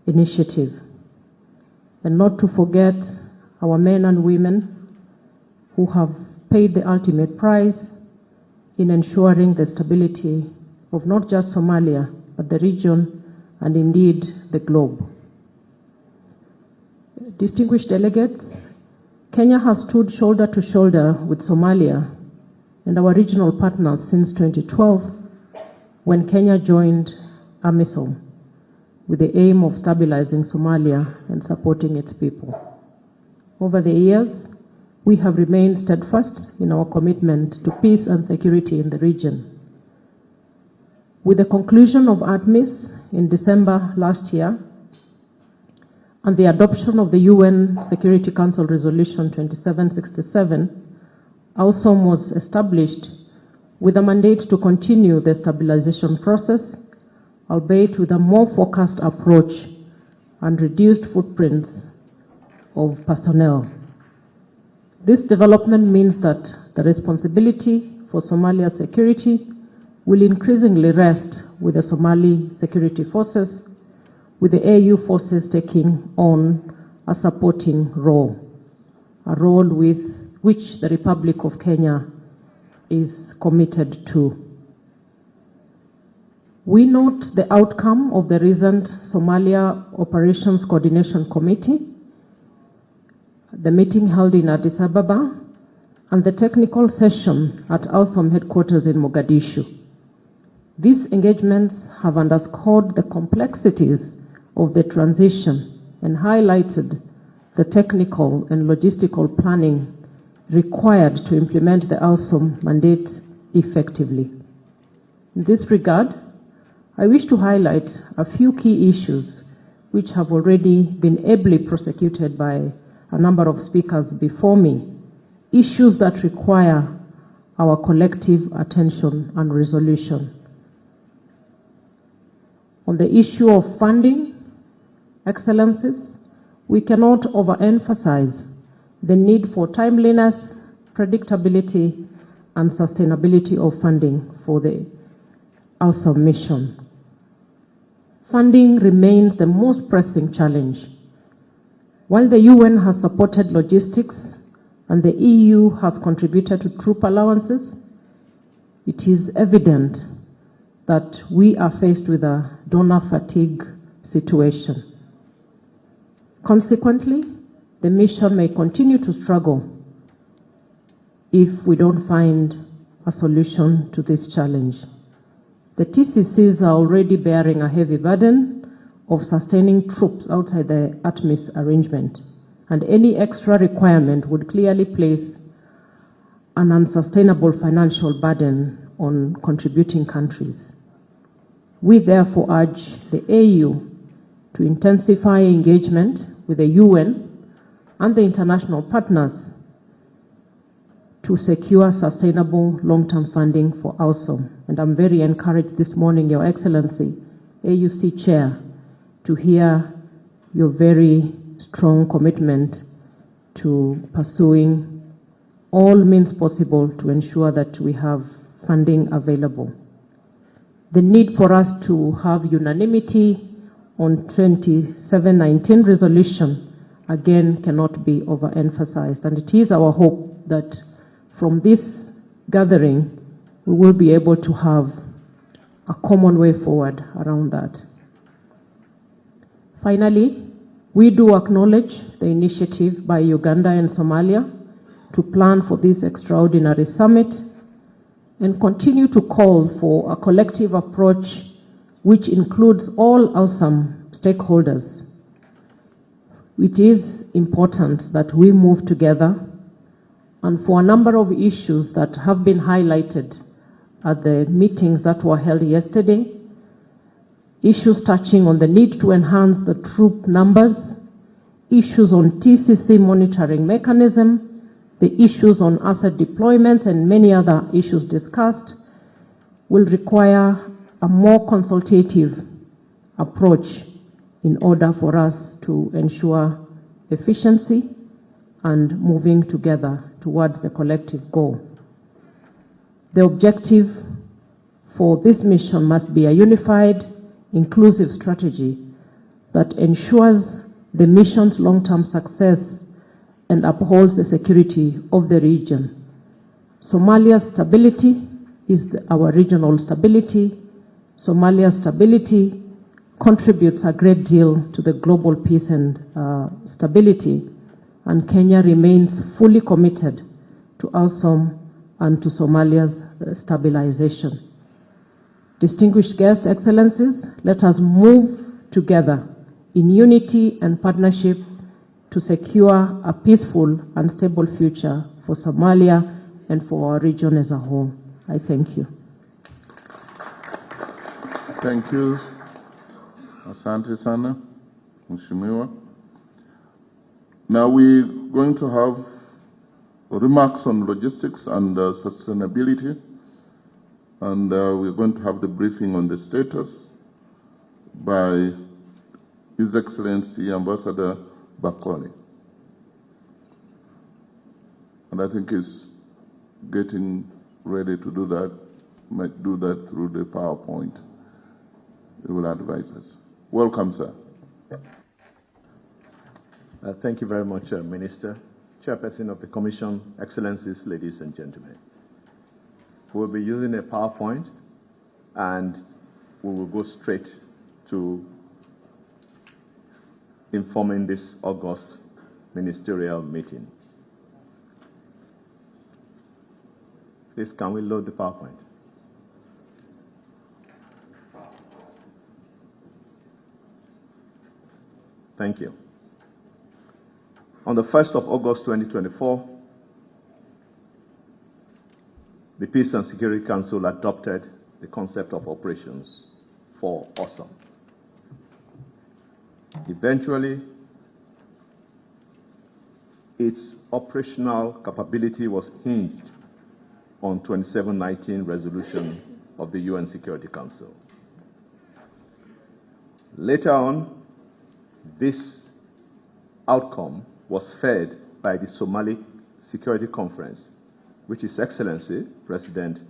initiative. And not to forget our men and women who have paid the ultimate price in ensuring the stability of not just Somalia, but the region and indeed the globe. Distinguished delegates, Kenya has stood shoulder to shoulder with Somalia and our regional partners since 2012, when Kenya joined AMISOM with the aim of stabilizing Somalia and supporting its people. Over the years, we have remained steadfast in our commitment to peace and security in the region. With the conclusion of ATMIS in December last year and the adoption of the UN Security Council Resolution 2767, AUSOM was established with a mandate to continue the stabilization process, albeit with a more focused approach and reduced footprints of personnel. This development means that the responsibility for Somalia's security will increasingly rest with the Somali security forces, with the AU forces taking on a supporting role, a role with which the Republic of Kenya is committed to. We note the outcome of the recent Somalia Operations Coordination Committee, the meeting held in Addis Ababa, and the technical session at AUSOM headquarters in Mogadishu. These engagements have underscored the complexities of the transition and highlighted the technical and logistical planning required to implement the AUSOM mandate effectively. In this regard, I wish to highlight a few key issues which have already been ably prosecuted by a number of speakers before me, issues that require our collective attention and resolution. On the issue of funding, excellencies, we cannot overemphasize the need for timeliness, predictability, and sustainability of funding for the AUSOM mission. Funding remains the most pressing challenge. While the UN has supported logistics and the EU has contributed to troop allowances, it is evident that we are faced with a donor fatigue situation. Consequently, the mission may continue to struggle if we don't find a solution to this challenge. The TCCs are already bearing a heavy burden of sustaining troops outside the ATMIS arrangement, and any extra requirement would clearly place an unsustainable financial burden on contributing countries. We therefore urge the AU to intensify engagement with the UN and the international partners to secure sustainable long-term funding for AUSOM. And I'm very encouraged this morning, Your Excellency, AUC Chair, to hear your very strong commitment to pursuing all means possible to ensure that we have funding available. The need for us to have unanimity on 2719 resolution, again, cannot be overemphasized. And it is our hope that from this gathering, we will be able to have a common way forward around that. Finally, we do acknowledge the initiative by Uganda and Somalia to plan for this extraordinary summit and continue to call for a collective approach which includes all AUSOM stakeholders. It is important that we move together, and for a number of issues that have been highlighted at the meetings that were held yesterday, issues touching on the need to enhance the troop numbers, issues on TCC monitoring mechanism, the issues on asset deployments, and many other issues discussed, will require a more consultative approach in order for us to ensure efficiency and moving together towards the collective goal. The objective for this mission must be a unified, inclusive strategy that ensures the mission's long-term success and upholds the security of the region. Somalia's stability is our regional stability. Somalia's stability contributes a great deal to the global peace and stability, and Kenya remains fully committed to ASOM and to Somalia's stabilization. Distinguished guests, excellencies, let us move together in unity and partnership to secure a peaceful and stable future for Somalia and for our region as a whole. I thank you. Thank you. Asante sana, Mheshimiwa. Now we're going to have remarks on logistics and sustainability, and we're going to have the briefing on the status by His Excellency Ambassador Bakoli. And I think he's getting ready to do that, might do that through the PowerPoint. He will advise us. Welcome, sir. Thank you very much, Minister. Chairperson of the Commission, Excellencies, ladies and gentlemen. We'll be using a PowerPoint, and we will go straight to informing this August ministerial meeting. Please, can we load the PowerPoint? Thank you. On the 1st of August 2024, the Peace and Security Council adopted the concept of operations for ASOM. Eventually, its operational capability was hinged on 2719 resolution of the UN Security Council. Later on, this outcome was fed by the Somali Security Conference, which His Excellency President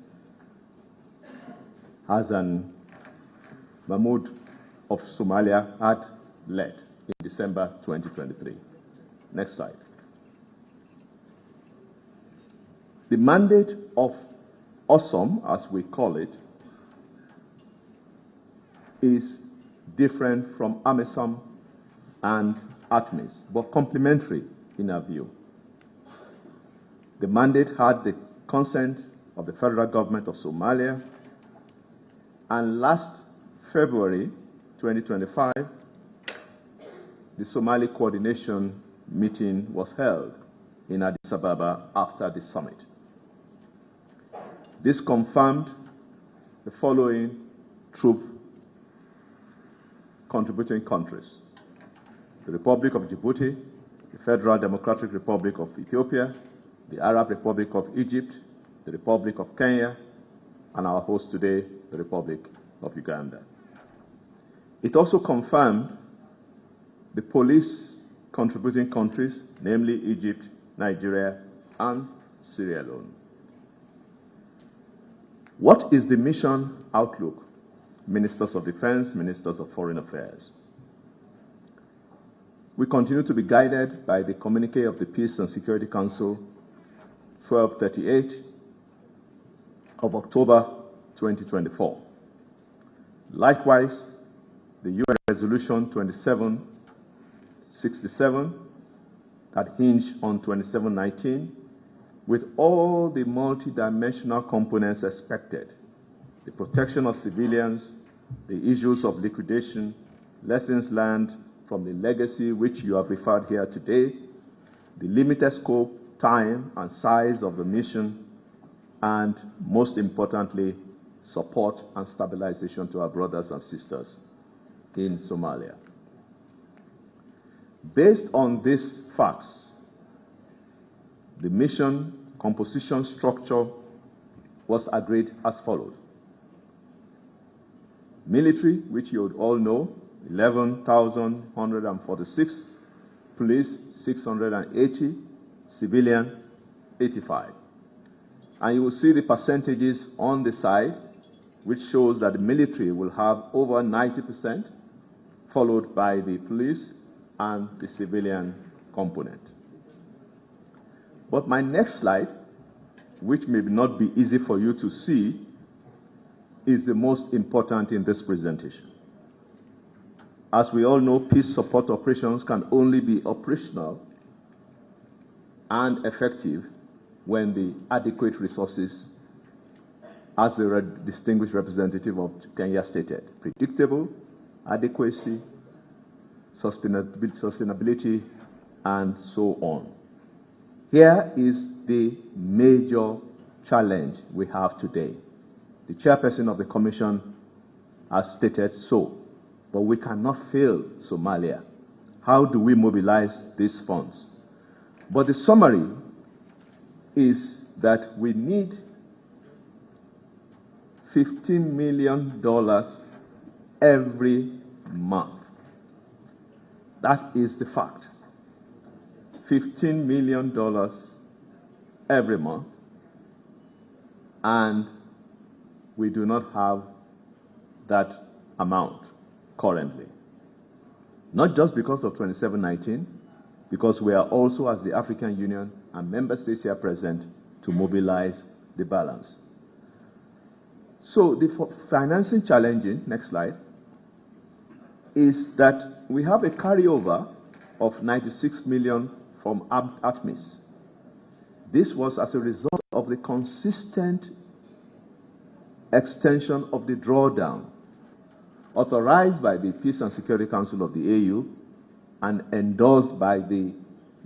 Hassan Mahmoud of Somalia had led in December 2023. Next slide. The mandate of ASOM, as we call it, is different from AMISOM and ATMIS, but complementary in our view. The mandate had the consent of the federal government of Somalia, and last February 2025, the Somali coordination meeting was held in Addis Ababa after the summit. This confirmed the following troop contributing countries: the Republic of Djibouti, the Federal Democratic Republic of Ethiopia, the Arab Republic of Egypt, the Republic of Kenya, and our host today, the Republic of Uganda. It also confirmed the police contributing countries, namely Egypt, Nigeria, and Sierra Leone. What is the mission outlook, Ministers of Defense, Ministers of Foreign Affairs? We continue to be guided by the communique of the Peace and Security Council 1238 of October 2024. Likewise, the UN Resolution 2767 that hinged on 2719, with all the multidimensional components expected: the protection of civilians, the issues of liquidation, lessons learned from the legacy which you have referred here today, the limited scope, time, and size of the mission, and most importantly, support and stabilization to our brothers and sisters in Somalia. Based on these facts, the mission composition structure was agreed as follows. Military, which you would all know, 11,146, police 680, civilian 85. And you will see the percentages on the side, which shows that the military will have over 90%, followed by the police and the civilian component. But my next slide, which may not be easy for you to see, is the most important in this presentation. As we all know, peace support operations can only be operational and effective when the adequate resources, as the distinguished representative of Kenya stated, predictable, adequacy, sustainability, and so on. Here is the major challenge we have today. The chairperson of the commission has stated so, but we cannot fail Somalia. How do we mobilize these funds? But the summary is that we need $15 million every month. That is the fact. $15 million every month, and we do not have that amount currently. Not just because of 2719, because we are also, as the African Union and member states here present, to mobilize the balance. So the financing challenging, next slide, is that we have a carryover of 96 million from ATMIS. This was as a result of the consistent extension of the drawdown authorized by the Peace and Security Council of the AU and endorsed by the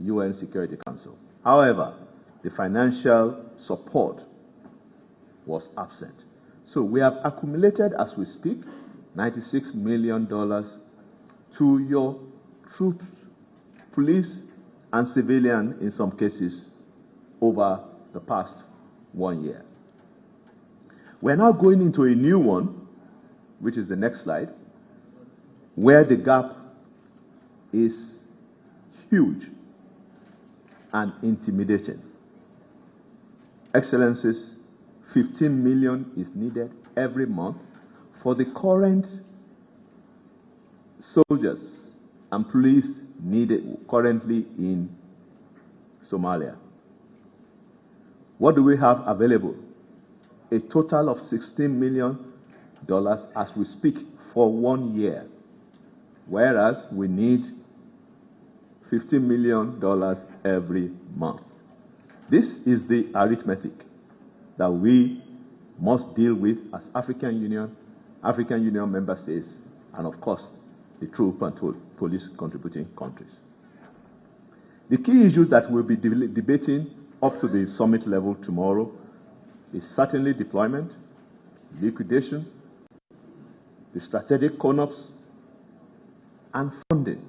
UN Security Council. However, the financial support was absent. So we have accumulated, as we speak, $96 million to your troops, police, and civilian, in some cases, over the past 1 year. We're now going into a new one, which is the next slide, where the gap is huge and intimidating. Excellencies, 15 million is needed every month for the current soldiers and police needed currently in Somalia. What do we have available? A total of $16 million as we speak for 1 year, whereas we need $15 million every month. This is the arithmetic that we must deal with as African Union member states, and of course, the troop and police contributing countries. The key issues that we'll be debating up to the summit level tomorrow is certainly deployment, liquidation, the strategic CONOPS, and funding.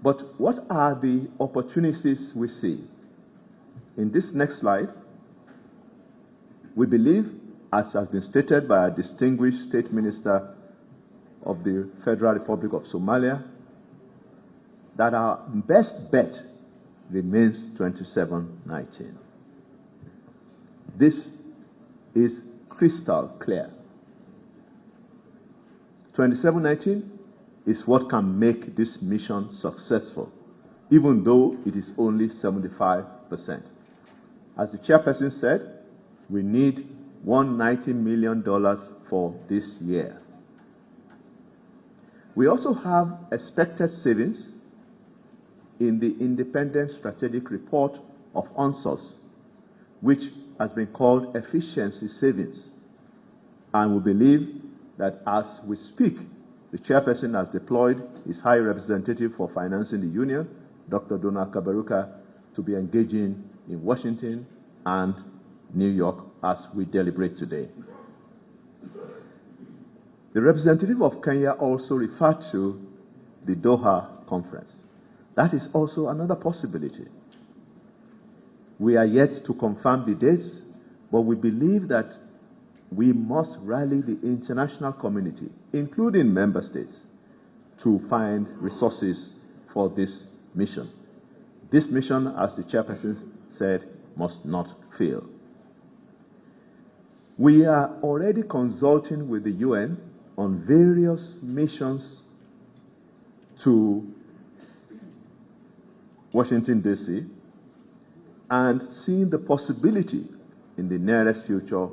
But what are the opportunities we see? In this next slide, we believe, as has been stated by a distinguished state minister of the Federal Republic of Somalia, that our best bet remains 2719. This is crystal clear. 2719 is what can make this mission successful, even though it is only 75%. As the chairperson said, we need $190 million for this year. We also have expected savings in the independent strategic report of UNSOS, which has been called efficiency savings. And we believe that as we speak, the chairperson has deployed his High Representative for Financing the Union, Dr. Donna Kaberuka, to be engaging in Washington and New York as we deliberate today. The representative of Kenya also referred to the Doha conference. That is also another possibility. We are yet to confirm the dates, but we believe that we must rally the international community, including member states, to find resources for this mission. This mission, as the chairperson said, must not fail. We are already consulting with the UN on various missions to Washington, D.C., and seeing the possibility in the nearest future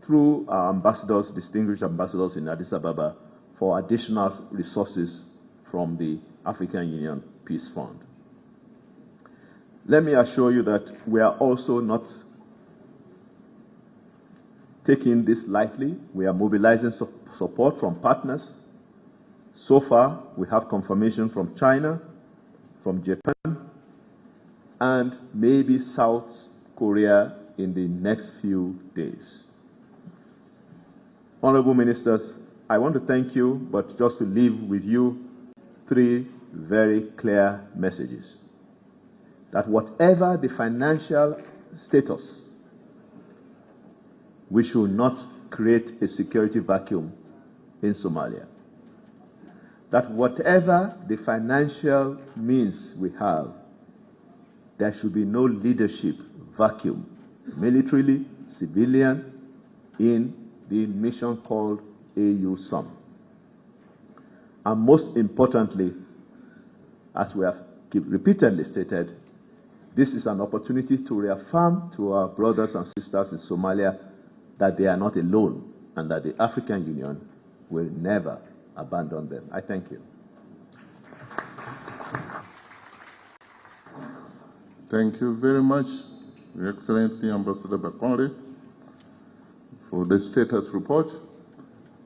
through our ambassadors, distinguished ambassadors in Addis Ababa, for additional resources from the African Union Peace Fund. Let me assure you that we are also not taking this lightly. We are mobilizing support from partners. So far, we have confirmation from China, from Japan, and maybe South Korea in the next few days. Honorable Ministers, I want to thank you, but just to leave with you 3 very clear messages. That whatever the financial status, we should not create a security vacuum in Somalia. That whatever the financial means we have, there should be no leadership vacuum, militarily, civilian, in the mission called AUSOM. And most importantly, as we have repeatedly stated, this is an opportunity to reaffirm to our brothers and sisters in Somalia that they are not alone and that the African Union will never abandon them. I thank you. Thank you very much, Your Excellency Ambassador Bakonde, for the status report.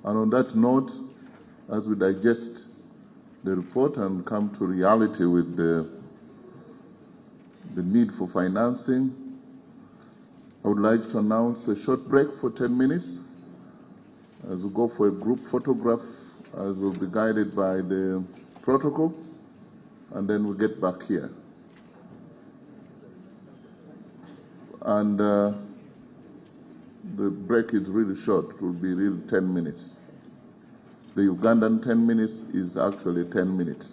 And on that note, as we digest the report and come to reality with the need for financing, I would like to announce a short break for 10 minutes as we go for a group photograph, as will be guided by the protocol, and then we'll get back here. And the break is really short. It will be really 10 minutes. The Ugandan 10 minutes is actually 10 minutes.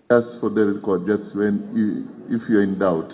Just for the record, just if you're in doubt.